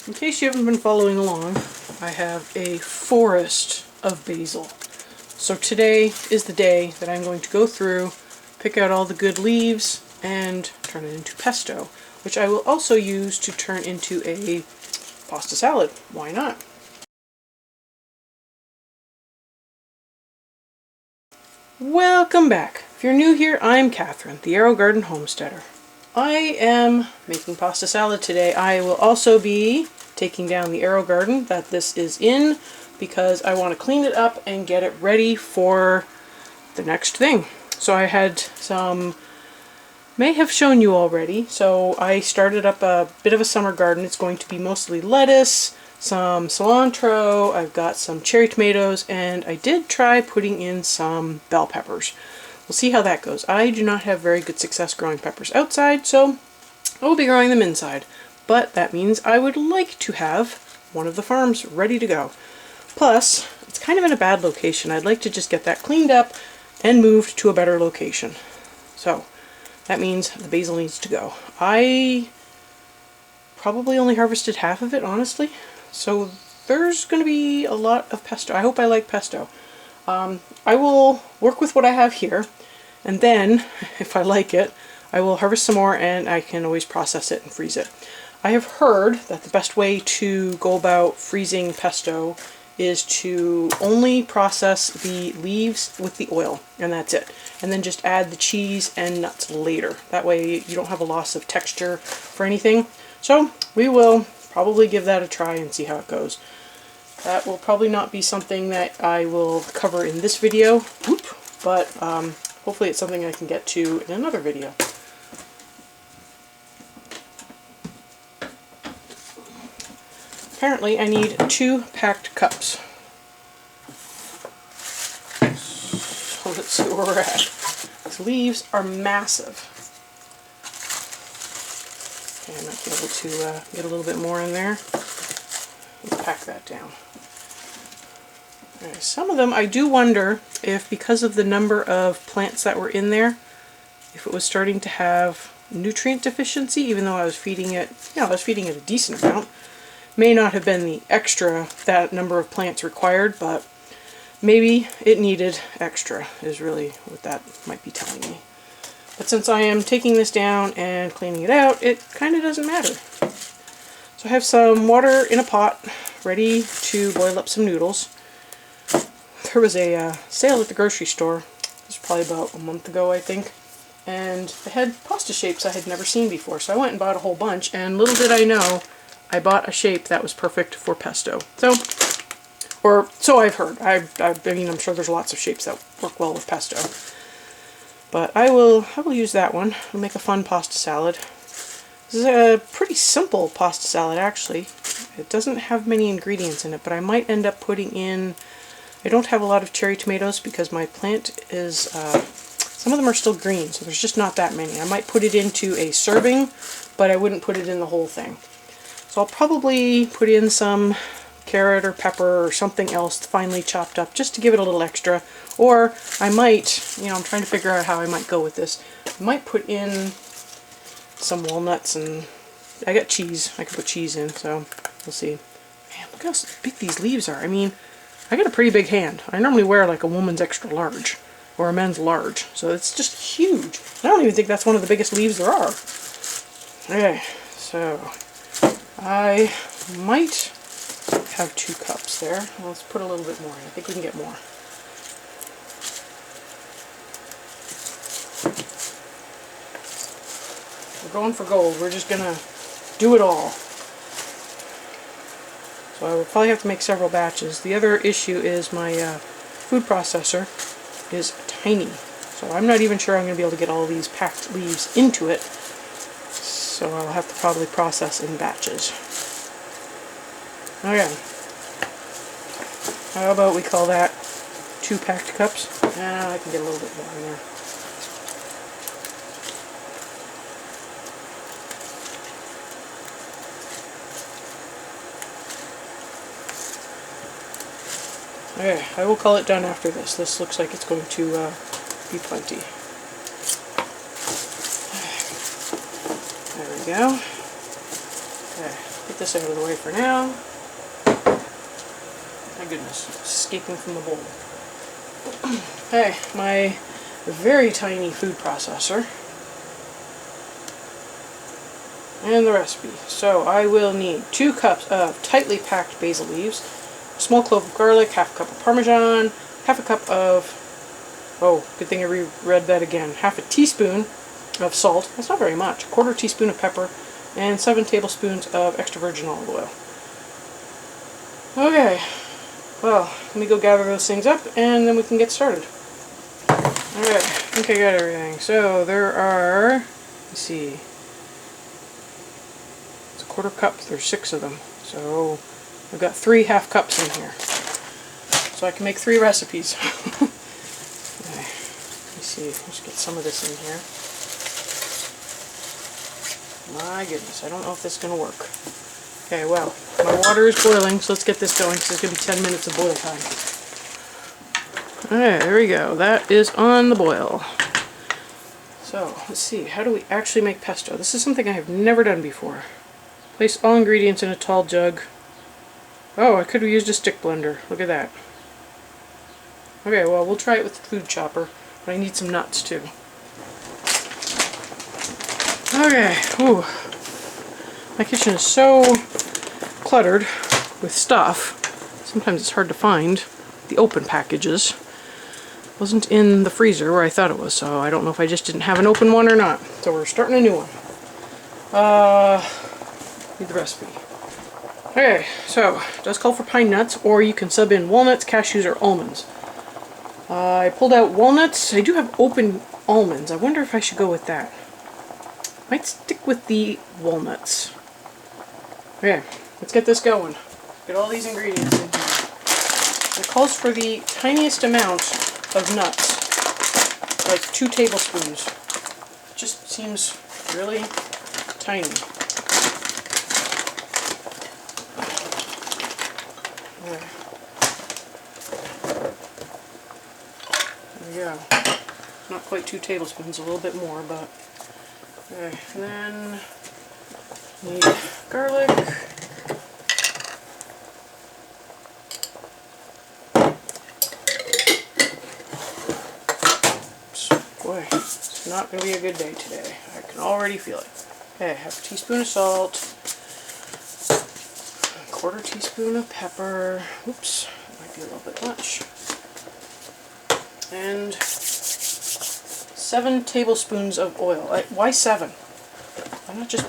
In case you haven't been following along, I have a forest of basil. So today is the day that I'm going to go through, pick out all the good leaves, and turn it into pesto, which I will also use to turn into a pasta salad. Why not? Welcome back. If you're new here, I'm Kathryn, the Aerogarden Homesteader. I am making pasta salad today. I will also be taking down the Aerogarden that this is in because I want to clean it up and get it ready for the next thing. So I had some, may have shown you already, so I started up a bit of a summer garden. It's going to be mostly lettuce, some cilantro, I've got some cherry tomatoes, and I did try putting in some bell peppers. We'll see how that goes. I do not have very good success growing peppers outside, so I will be growing them inside. But that means I would like to have one of the farms ready to go. Plus, it's kind of in a bad location. I'd like to just get that cleaned up and moved to a better location. So that means the basil needs to go. I probably only harvested half of it, honestly. So there's going to be a lot of pesto. I hope I like pesto. I will work with what I have here, and then, if I like it, I will harvest some more and I can always process it and freeze it. I have heard that the best way to go about freezing pesto is to only process the leaves with the oil, and that's it. And then just add the cheese and nuts later. That way you don't have a loss of texture for anything. So we will probably give that a try and see how it goes. That will probably not be something that I will cover in this video, but hopefully it's something I can get to in another video. Apparently I need 2 packed cups. So let's see where we're at. These leaves are massive. Okay, I might be able to get a little bit more in there. Let's pack that down. Okay, some of them I do wonder if, because of the number of plants that were in there, if it was starting to have nutrient deficiency, even though I was feeding it, I was feeding it a decent amount. May not have been the extra that number of plants required, but maybe it needed extra is really what that might be telling me. But since I am taking this down and cleaning it out, it kind of doesn't matter. So I have some water in a pot ready to boil up some noodles. There was a sale at the grocery store. It was probably about a month ago, I think. And they had pasta shapes I had never seen before. So I went and bought a whole bunch, and little did I know, I bought a shape that was perfect for pesto. Or so I've heard. I mean, I'm sure there's lots of shapes that work well with pesto. But I will use that one. It'll make a fun pasta salad. This is a pretty simple pasta salad, actually. It doesn't have many ingredients in it, but I might end up putting in... I don't have a lot of cherry tomatoes because my plant is... some of them are still green, so there's just not that many. I might put it into a serving, but I wouldn't put it in the whole thing. So I'll probably put in some carrot or pepper or something else finely chopped up just to give it a little extra. Or I might, I'm trying to figure out how I might go with this. I might put in some walnuts, and I got cheese. I could put cheese in, so we'll see. Man, look how big these leaves are. I mean, I got a pretty big hand. I normally wear like a woman's extra large or a men's large, so it's just huge. I don't even think that's one of the biggest leaves there are. Okay, so I might have 2 cups there. Let's put a little bit more in. I think we can get more. We're going for gold. We're just gonna do it all. So I will probably have to make several batches. The other issue is my food processor is tiny. So I'm not even sure I'm going to be able to get all these packed leaves into it. So I'll have to probably process in batches. Okay. How about we call that 2 packed cups? I can get a little bit more in there. Okay, I will call it done after this. This looks like it's going to be plenty. There we go. Okay. Get this out of the way for now. My goodness, escaping from the bowl. Okay, my very tiny food processor. And the recipe. So I will need 2 cups of tightly packed basil leaves, a small clove of garlic, half a cup of Parmesan, half a cup of, oh, good thing I reread that again, half a teaspoon of salt, that's not very much, a quarter teaspoon of pepper, and 7 tablespoons of extra virgin olive oil. Okay, well, let me go gather those things up and then we can get started. Alright, I think I got everything. So there are, let's see, it's a quarter cup, there's 6 of them. So I've got 3 half cups in here. So I can make 3 recipes. Okay, let me see, let's get some of this in here. My goodness, I don't know if this is going to work. Okay, well, my water is boiling, so let's get this going because it's going to be 10 minutes of boil time. Alright, there we go. That is on the boil. So, let's see, how do we actually make pesto? This is something I have never done before. Place all ingredients in a tall jug. Oh, I could have used a stick blender. Look at that. Okay, well, we'll try it with the food chopper, but I need some nuts too. Okay, ooh. My kitchen is so cluttered with stuff. Sometimes it's hard to find the open packages. Wasn't in the freezer where I thought it was, so I don't know if I just didn't have an open one or not. So we're starting a new one. Need the recipe. Okay, so it does call for pine nuts, or you can sub in walnuts, cashews, or almonds. I pulled out walnuts. I do have open almonds. I wonder if I should go with that. Might stick with the walnuts. Okay, let's get this going. Get all these ingredients in here. It calls for the tiniest amount of nuts, like 2 tablespoons. It just seems really tiny. Okay. There we go. Not quite 2 tablespoons, a little bit more, but okay. And then need garlic. Boy, it's not going to be a good day today. I can already feel it. Okay, half a teaspoon of salt, a quarter teaspoon of pepper. Oops, that might be a little bit much. And 7 tablespoons of oil. Why 7? Why not just...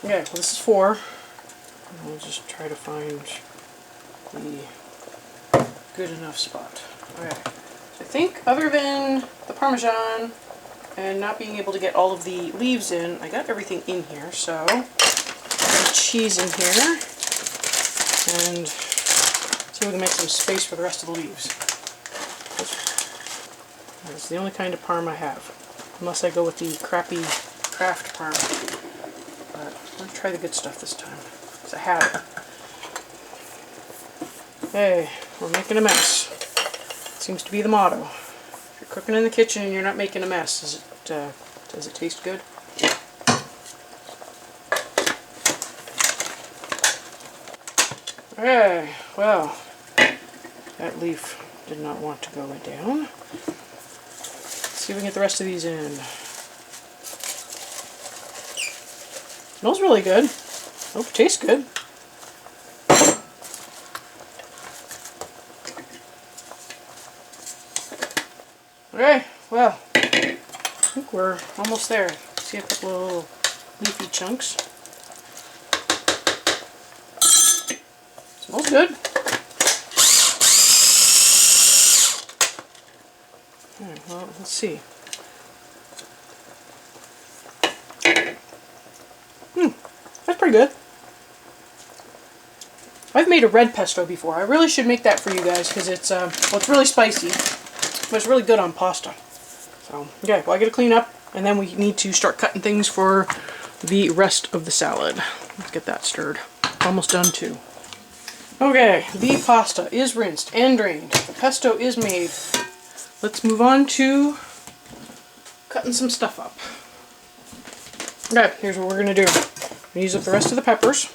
Okay, well this is 4. And we'll just try to find the good enough spot. Okay. I think other than the Parmesan and not being able to get all of the leaves in, I got everything in here, so some cheese in here, and see if we can make some space for the rest of the leaves. That's the only kind of parm I have, unless I go with the crappy Kraft parm. But let's try the good stuff this time, because I have it. Hey, we're making a mess. Seems to be the motto. If you're cooking in the kitchen and you're not making a mess, does it taste good? Okay, well, that leaf did not want to go down. Let's see if we can get the rest of these in. Smells really good. Hope it tastes good. Okay, well, I think we're almost there. See a couple of little leafy chunks. Smells good. Alright, well, let's see. That's pretty good. I've made a red pesto before. I really should make that for you guys because it's well, it's really spicy, but it's really good on pasta. So, okay, well I gotta clean up and then we need to start cutting things for the rest of the salad. Let's get that stirred. Almost done too. Okay, the pasta is rinsed and drained. The pesto is made. Let's move on to cutting some stuff up. Okay, here's what we're gonna do. I'm gonna use up the rest of the peppers. I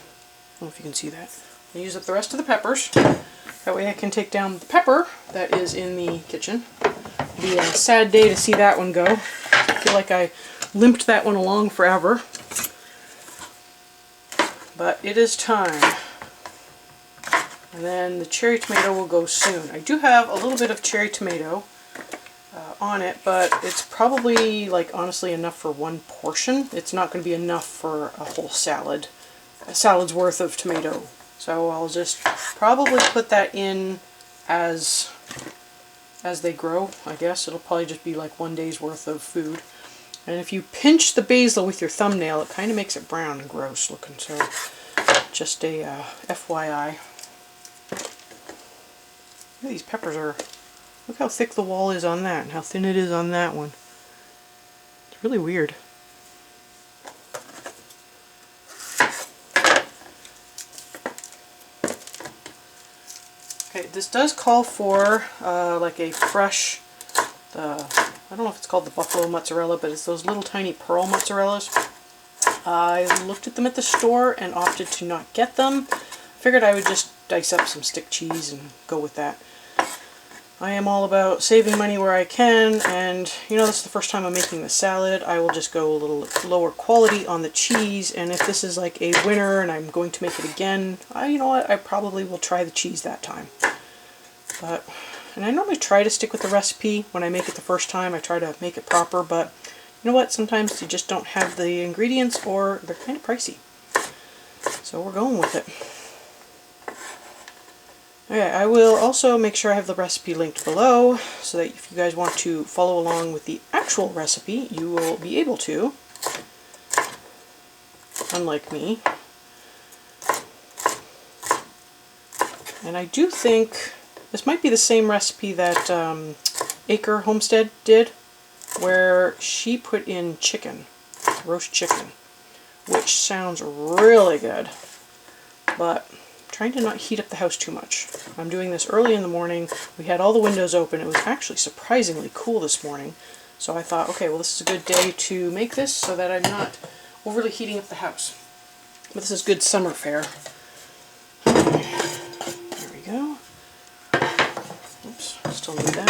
don't know if you can see that. I'm gonna use up the rest of the peppers. That way I can take down the pepper that is in the kitchen. It'll be a sad day to see that one go. I feel like I limped that one along forever. But it is time. And then the cherry tomato will go soon. I do have a little bit of cherry tomato on it, but it's probably, like, honestly enough for one portion. It's not going to be enough for a whole salad. A salad's worth of tomato. So I'll just probably put that in as they grow, I guess. It'll probably just be like one day's worth of food. And if you pinch the basil with your thumbnail, it kind of makes it brown and gross looking. So just a FYI. Look at these peppers are... Look how thick the wall is on that and how thin it is on that one. It's really weird. Okay, this does call for like a fresh, I don't know if it's called the buffalo mozzarella, but it's those little tiny pearl mozzarellas. I looked at them at the store and opted to not get them. Figured I would just dice up some stick cheese and go with that. I am all about saving money where I can, and you know, this is the first time I'm making the salad. I will just go a little lower quality on the cheese, and if this is like a winner and I'm going to make it again, you know what, I probably will try the cheese that time. And I normally try to stick with the recipe when I make it the first time. I try to make it proper, but you know what, sometimes you just don't have the ingredients or they're kind of pricey. So we're going with it. Okay, I will also make sure I have the recipe linked below so that if you guys want to follow along with the actual recipe, you will be able to, unlike me. And I do think this might be the same recipe that Acre Homestead did, where she put in chicken, roast chicken, which sounds really good, but trying to not heat up the house too much. I'm doing this early in the morning. We had all the windows open. It was actually surprisingly cool this morning. So I thought, okay, well, this is a good day to make this so that I'm not overly heating up the house. But this is good summer fare. There we go. Oops, still need that.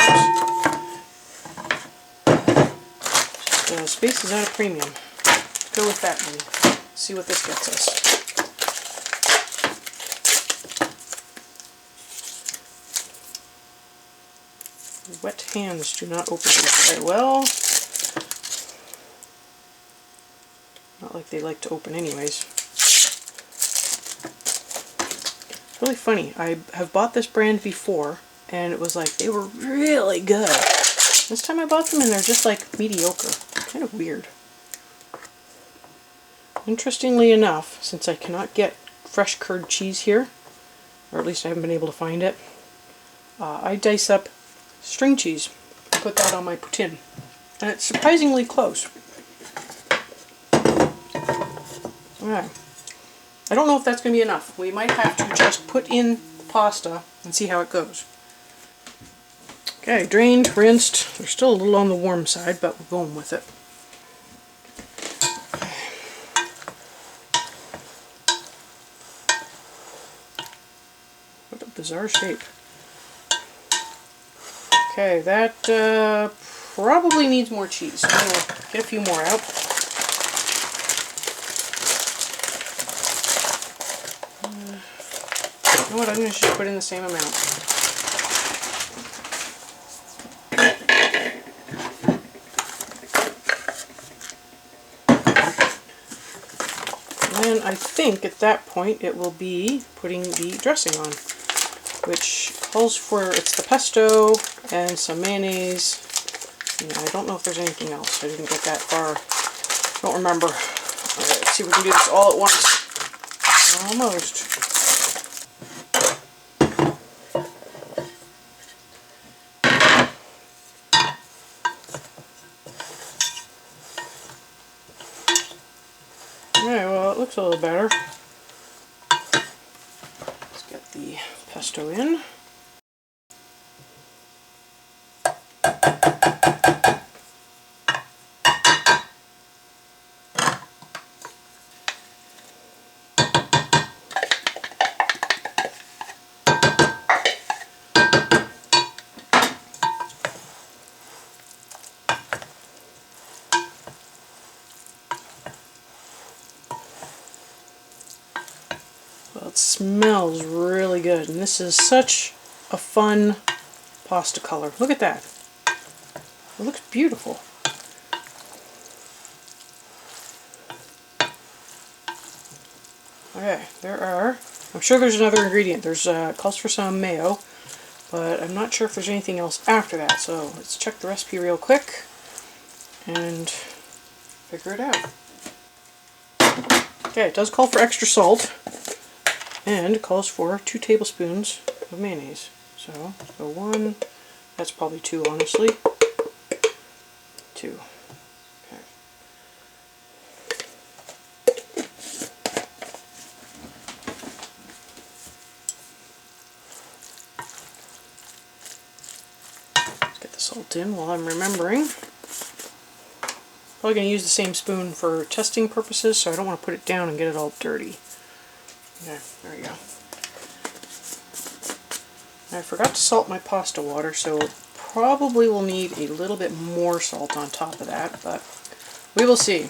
Just, space is at a premium. Let's go with that and see what this gets us. Wet hands do not open these very well. Not like they like to open anyways. It's really funny. I have bought this brand before, and it was like, they were really good. This time I bought them and they're just like mediocre. Kind of weird. Interestingly enough, since I cannot get fresh curd cheese here, or at least I haven't been able to find it, I dice up string cheese and put that on my poutine, and it's surprisingly close. Alright, I don't know if that's going to be enough. We might have to just put in pasta and see how it goes. Okay, drained, rinsed. They're still a little on the warm side, but we're going with it. What a bizarre shape. Okay, that probably needs more cheese. So I'm going to get a few more out. You know what, I'm going to just put in the same amount. And then I think at that point it will be putting the dressing on, which calls for, it's the pesto and some mayonnaise. And I don't know if there's anything else. I didn't get that far. Don't remember. Alright, let's see if we can do this all at once. Almost. Alright, well, it looks a little better. Let's get the pesto in. smells really good, and this is such a fun pasta color. Look at that. It looks beautiful. Okay, I'm sure there's another ingredient. There's calls for some mayo, but I'm not sure if there's anything else after that. So let's check the recipe real quick and figure it out. Okay, it does call for extra salt, and it calls for 2 tablespoons of mayonnaise. So 1, that's probably 2, honestly. 2. Okay. Let's get the salt in while I'm remembering. Probably going to use the same spoon for testing purposes, so I don't want to put it down and get it all dirty. Okay, there we go. I forgot to salt my pasta water, so probably will need a little bit more salt on top of that, but we will see.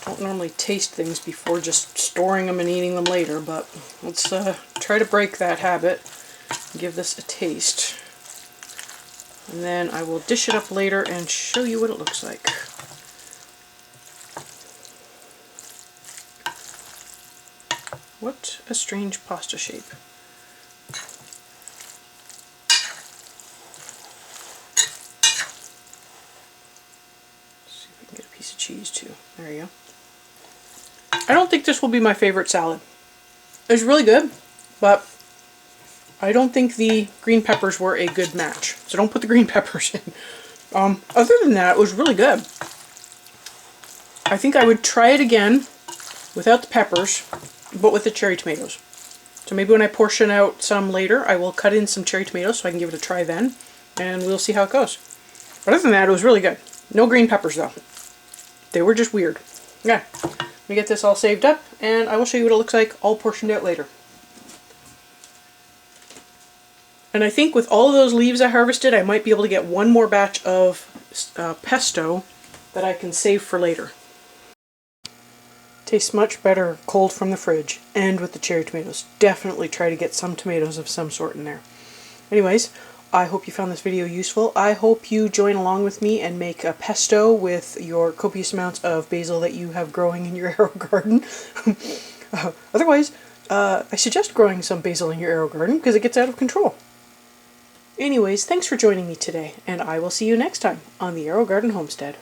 I don't normally taste things before just storing them and eating them later, but let's try to break that habit and give this a taste. And then I will dish it up later and show you what it looks like. What a strange pasta shape. Get a piece of cheese too. There you go. I don't think this will be my favorite salad. It's really good, but I don't think the green peppers were a good match. So don't put the green peppers in. Other than that, it was really good. I think I would try it again without the peppers, but with the cherry tomatoes. So maybe when I portion out some later, I will cut in some cherry tomatoes so I can give it a try then, and we'll see how it goes. But other than that, it was really good. No green peppers though. They were just weird. Okay, let me get this all saved up, and I will show you what it looks like all portioned out later. And I think with all of those leaves I harvested, I might be able to get one more batch of pesto that I can save for later. Tastes much better cold from the fridge and with the cherry tomatoes. Definitely try to get some tomatoes of some sort in there. Anyways, I hope you found this video useful. I hope you join along with me and make a pesto with your copious amounts of basil that you have growing in your Aerogarden. Otherwise, I suggest growing some basil in your Aerogarden because it gets out of control. Anyways, thanks for joining me today, and I will see you next time on the Aerogarden Homestead.